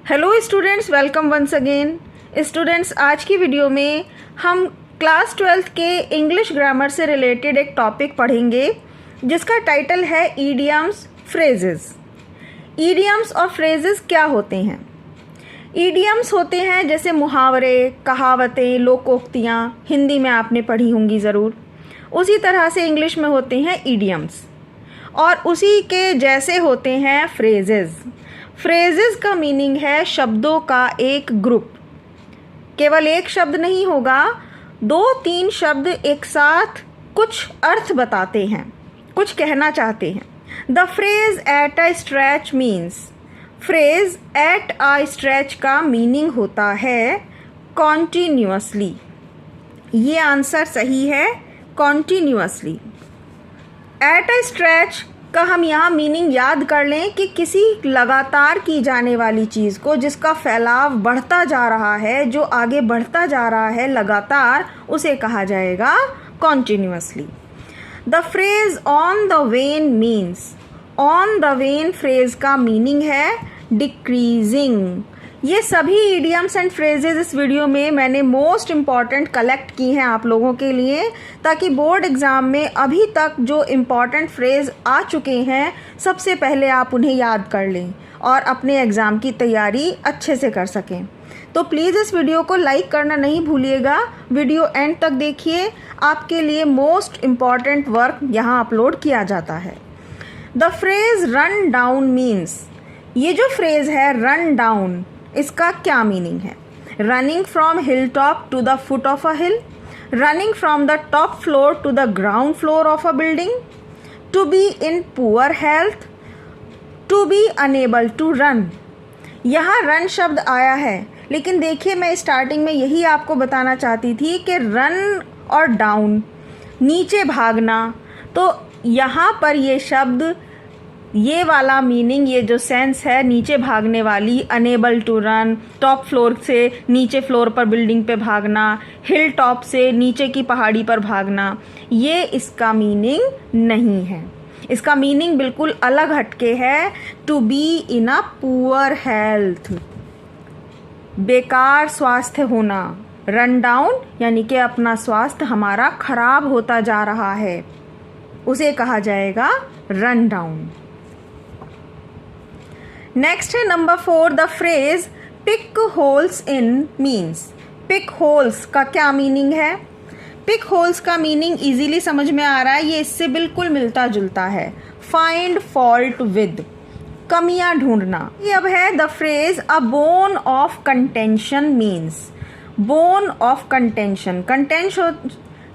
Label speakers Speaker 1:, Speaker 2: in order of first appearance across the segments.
Speaker 1: Hello students, welcome once again. Students, आज की video में हम क्लास 12th के इंग्लिश ग्रामर से रिलेटेड एक टॉपिक पढ़ेंगे जिसका टाइटल है ईडियम्स फ्रेजेस। ईडियम्स और फ्रेजेस क्या होते हैं? ईडियम्स होते हैं जैसे मुहावरे, कहावतें, लोकोक्तियाँ, हिंदी में आपने पढ़ी होंगी ज़रूर। उसी तरह से इंग्लिश में होते हैं ईडियम्स, और उसी के जैसे होते हैं फ्रेजेस। फ्रेजेस का मीनिंग है शब्दों का एक ग्रुप। केवल एक शब्द नहीं होगा, 2-3 शब्द एक साथ कुछ अर्थ बताते हैं, कुछ कहना चाहते हैं। The phrase at a stretch means, phrase at a stretch का मीनिंग होता है कॉन्टिन्यूअसली। ये आंसर सही है, कॉन्टिन्यूअसली। एट अ स्ट्रेच का हम यहाँ मीनिंग याद कर लें कि किसी लगातार की जाने वाली चीज़ को, जिसका फैलाव बढ़ता जा रहा है, जो आगे बढ़ता जा रहा है लगातार, उसे कहा जाएगा continuously. The phrase on the when means, on the when phrase का मीनिंग है डिक्रीजिंग। ये सभी इडियम्स एंड फ्रेजेस इस वीडियो में मैंने मोस्ट इम्पॉर्टेंट कलेक्ट की हैं आप लोगों के लिए, ताकि बोर्ड एग्ज़ाम में अभी तक जो इम्पॉर्टेंट फ्रेज आ चुके हैं सबसे पहले आप उन्हें याद कर लें और अपने एग्ज़ाम की तैयारी अच्छे से कर सकें। तो प्लीज़ इस वीडियो को लाइक करना नहीं भूलिएगा, वीडियो एंड तक देखिए, आपके लिए मोस्ट इम्पॉर्टेंट वर्क यहाँ अपलोड किया जाता है। The phrase run down means, ये जो फ्रेज है रन डाउन, इसका क्या मीनिंग है? Running from hill top to the foot of a hill, running from the top floor to the ground floor of a building, to be in poor health, to be unable to run. यहाँ run शब्द आया है, लेकिन देखिए मैं starting में यही आपको बताना चाहती थी कि रन और डाउन, नीचे भागना, तो यहाँ पर ये शब्द, ये वाला मीनिंग, ये जो सेंस है नीचे भागने वाली, unable to run, top floor से नीचे फ्लोर पर बिल्डिंग पे भागना, हिल टॉप से नीचे की पहाड़ी पर भागना, ये इसका मीनिंग नहीं है। इसका मीनिंग बिल्कुल अलग हटके है। To be in a poor health, बेकार स्वास्थ्य होना। रन डाउन यानी कि अपना स्वास्थ्य हमारा खराब होता जा रहा है, उसे कहा जाएगा रन डाउन। नेक्स्ट है number 4, the phrase pick holes in means. Pick holes का क्या मीनिंग है? पिक होल्स का मीनिंग इजीली समझ में आ रहा है, ये इससे बिल्कुल मिलता जुलता है। फाइंड फॉल्ट विद, कमियां ढूंढना। ये अब है the phrase a bone of contention means. Bone of contention,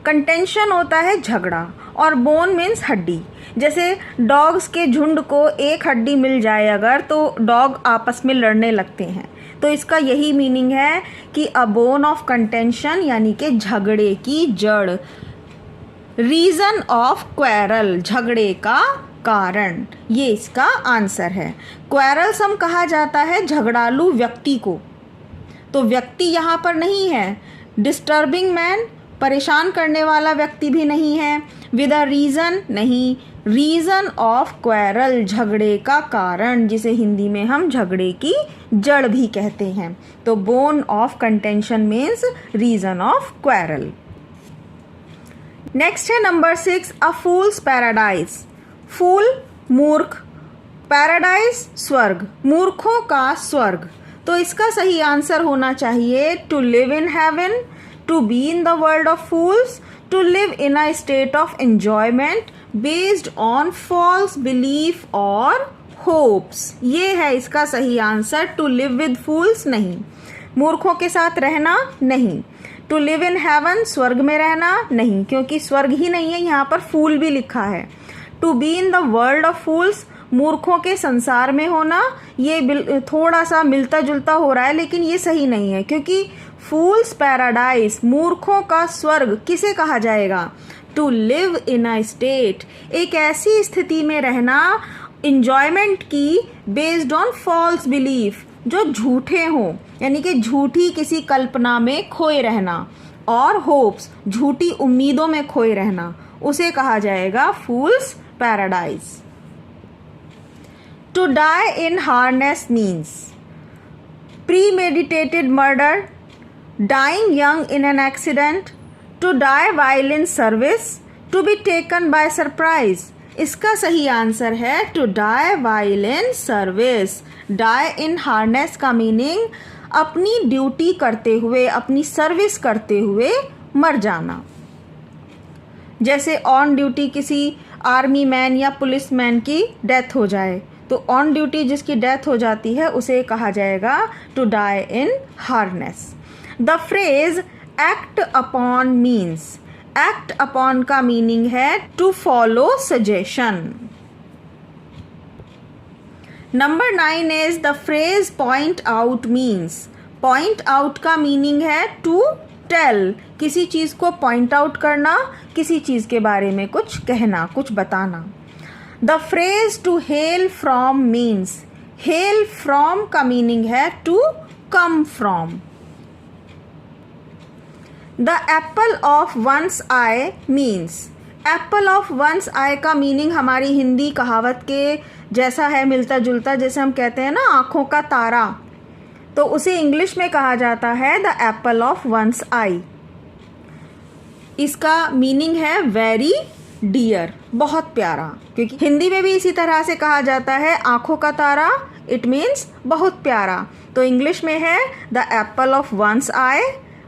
Speaker 1: contention होता है झगड़ा, और बोन मीन्स हड्डी। जैसे डॉग्स के झुंड को एक हड्डी मिल जाए अगर, तो डॉग आपस में लड़ने लगते हैं। तो इसका यही मीनिंग है कि अ बोन ऑफ कंटेंशन यानी कि झगड़े की जड़। रीज़न ऑफ क्वेरल, झगड़े का कारण, ये इसका आंसर है। क्वेरल्सम कहा जाता है झगड़ालू व्यक्ति को, तो व्यक्ति यहाँ पर नहीं है। डिस्टर्बिंग मैन, परेशान करने वाला व्यक्ति भी नहीं है। विद अ रीज़न नहीं, रीज़न ऑफ क्वेरल, झगड़े का कारण, जिसे हिंदी में हम झगड़े की जड़ भी कहते हैं। तो bone of contention means reason of quarrel. Next है नंबर 6, अ फूल्स पैराडाइज। फूल मूर्ख, पैराडाइज स्वर्ग, मूर्खों का स्वर्ग। तो इसका सही आंसर होना चाहिए to live in heaven, to be in the world of fools, to live in a state of enjoyment based on false belief or hopes। ये है इसका सही answer. to live with fools नहीं, मूर्खों के साथ रहना नहीं। to live in heaven, स्वर्ग में रहना नहीं, क्योंकि स्वर्ग ही नहीं है, यहाँ पर फूल भी लिखा है। to be in the world of fools, मूर्खों के संसार में होना, ये थोड़ा सा मिलता जुलता हो रहा है, लेकिन ये सही नहीं है, क्योंकि फूल्स पैराडाइज, मूर्खों का स्वर्ग, किसे कहा जाएगा? To live in a state, एक ऐसी स्थिति में रहना, इंजॉयमेंट की, बेस्ड ऑन फॉल्स बिलीफ, जो झूठे हों, यानी कि झूठी किसी कल्पना में खोए रहना, और होप्स, झूठी उम्मीदों में खोए रहना, उसे कहा जाएगा fool's paradise. To die in harness means, premeditated murder, dying young in an accident, to die while in service, to be taken by surprise। इसका सही आंसर है to die while in service। die in harness का meaning अपनी duty करते हुए, अपनी service करते हुए मर जाना। जैसे ऑन ड्यूटी किसी आर्मी मैन या पुलिस मैन की डेथ हो जाए, तो ऑन ड्यूटी जिसकी डेथ हो जाती है उसे कहा जाएगा to die in harness. The phrase act upon means, act upon का मीनिंग है to follow suggestion. Number 9 is the phrase point out means. Point out का मीनिंग है टू टेल, किसी चीज़ को पॉइंट आउट करना, किसी चीज़ के बारे में कुछ कहना, कुछ बताना। The phrase to hail from means, hail from का मीनिंग है to come from. The apple of one's eye means, apple of one's eye का मीनिंग हमारी हिंदी कहावत के जैसा है, मिलता जुलता। जैसे हम कहते हैं ना आँखों का तारा, तो उसे इंग्लिश में कहा जाता है the apple of one's eye. इसका मीनिंग है वेरी डियर, बहुत प्यारा, क्योंकि हिंदी में भी इसी तरह से कहा जाता है आँखों का तारा, इट मीन्स बहुत प्यारा। तो इंग्लिश में है the apple of one's eye,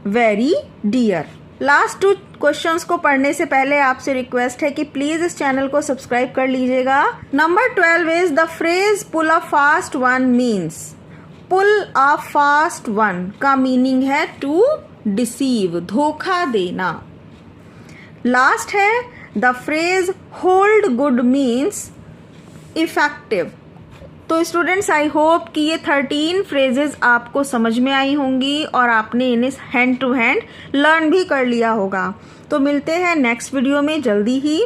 Speaker 1: very dear. Last 2 questions को पढ़ने से पहले आपसे रिक्वेस्ट है कि प्लीज इस चैनल को सब्सक्राइब कर लीजिएगा। Number 12 is the phrase pull a fast one means. Pull a fast one का मीनिंग है टू डिसीव, धोखा देना। लास्ट है the phrase hold good means effective. तो स्टूडेंट्स, आई होप कि ये 13 फ्रेजेस आपको समझ में आई होंगी और आपने इन्हें हैंड टू हैंड लर्न भी कर लिया होगा। तो मिलते हैं नेक्स्ट वीडियो में जल्दी ही।